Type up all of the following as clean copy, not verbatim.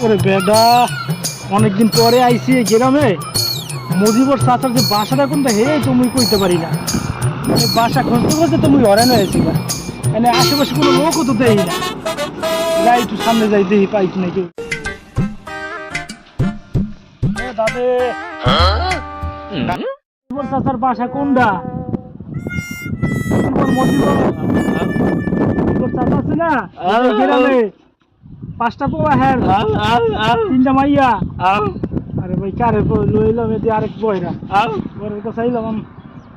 ওরে বেদা, অনেকদিন পরে আইছি এই গ্রামে। মজিবর চাচার যে বাসাটা কোনটা হে তুমি কইতে পারি না। মানে বাসা খুঁজতে খুঁজতে তুমি হরানো হয়েছি না, মানে আশেপাশে কোনো লোকও তো দেই না। যাই একটু সামনে যাই, দেখি পাই কি না কেউ। দাদে, মজিবর চাচার বাসা কোনটা? মজিবর চাচা আছে না এই গ্রামে? 5টা পোয়া, হ্যাঁ 3টা মাইয়া। আরে ভাই কারে লইলাম এতে আরেক বয়রা বরের কাছে আইলাম,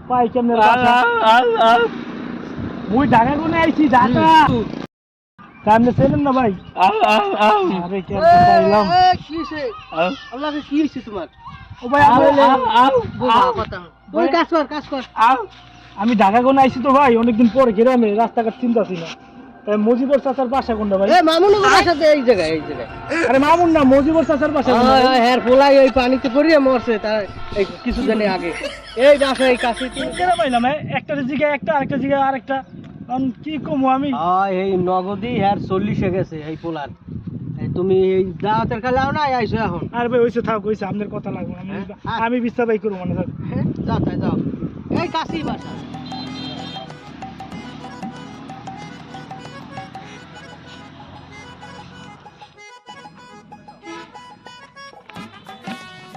পাই কেমনে বাসা? মুই ঢাকা কোনে আইছি, ঢাকা সামনে ছিলেন না ভাই? আরে কেমনে পাইলাম? কি হইছে আল্লাহকে, কি হইছে তোমার? ও ভাই আমি ঢাকা কোনে আইছি তো ভাই, অনেকদিন পরে গ্রামে, রাস্তাঘাট চিন্তাছি না। মজিবর চাচার বাসা কোনটা ভাই? মামুন বাসাতে এই জায়গায়, এই জায়গায়। আরে মামুন না, মজিবর চাচার বাসা কোনটা? হ্যাঁ পোলাই ওই পানিতে পড়িয়ে মরছে তার এই কিছুদিন আগে। এই বাসা এই কাছে কেন পাইলাম? একটা জায়গায় একটা, আরেকটা জায়গায় আরেকটা। কি কমু আমি? এই নগদই হ্যার 40 গেছে এই পোলার। তুমি এই দাওয়াতের কালে আও না আইছো এখন? আর ভাই ওইসে থাক, ওইসে আপনার কথা লাগবে না। আমি বিশ্বাস ভাই করবো মানে। যাও তাই যাও, এই কাছেই বাসা।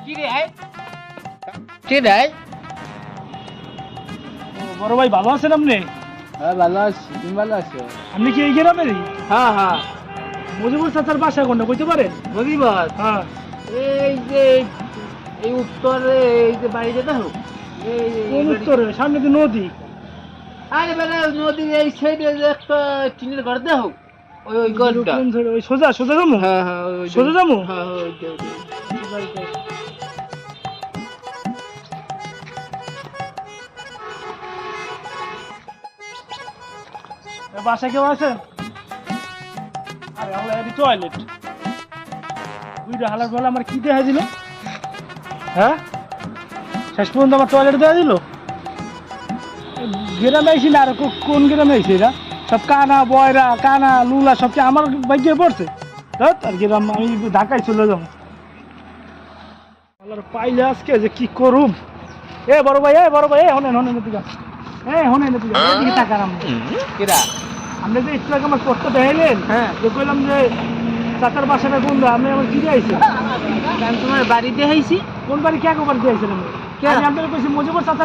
কি রে কে রে? বড় ভাই ভালো আছেন আপনি? হ্যাঁ ভালো আছি, তুমি ভালো আছো? আপনি কি এই গ্রামেরই? হ্যাঁ হ্যাঁ। মজিবুর চাচার বাসা কোনটা কইতে পারেন? মজিবর হ্যাঁ, এই যে এই উত্তরে এই যে বাড়িতে দেখো, কোন উত্তরে? সামনে তো নদী। আরে বেলা নদী এই সাইডে যে একটা টিনের ঘর দেখো, ওই ওই ঘরটা। কোন side? ওই সোজা সোজা যাবো? হ্যাঁ হ্যাঁ ওই সোজা যাবো? হ্যাঁ ওই যে বাসা কেউ আছেন? আরে আল্লাহ, এটি টয়লেট। দুইটা হালার বলে আমার কি দেখা দিল? হ্যাঁ, শেষ পর্যন্ত আমার টয়লেট দেওয়া দিল। গ্রামে আইসি না, আর কোন গ্রামে আইসি? এরা সব কানা বয়রা, কানা লুলা সব কি আমার বাইকে পড়ছে? আর গ্রাম আমি ঢাকায় চলে যাবো। আল্লাহর পাইলে আজকে যে কি করুম। এ বড় ভাই, বড় ভাই, হনেন হনেন এদিকে, হনেন এদিকে টাকা নাম কিরা। আপনি যে একটু আগে আমার কষ্ট দেখাইলেন, হ্যাঁ, যে কইলাম যে চাচার বাসাটা কোন, আপনি আমার কি দিয়েছি? আমি তোমার বাড়িতে আইছি। কোন বাড়ি কে একবার দিয়েছিলেন? আমি আপনার কইছি মজিবর চাচার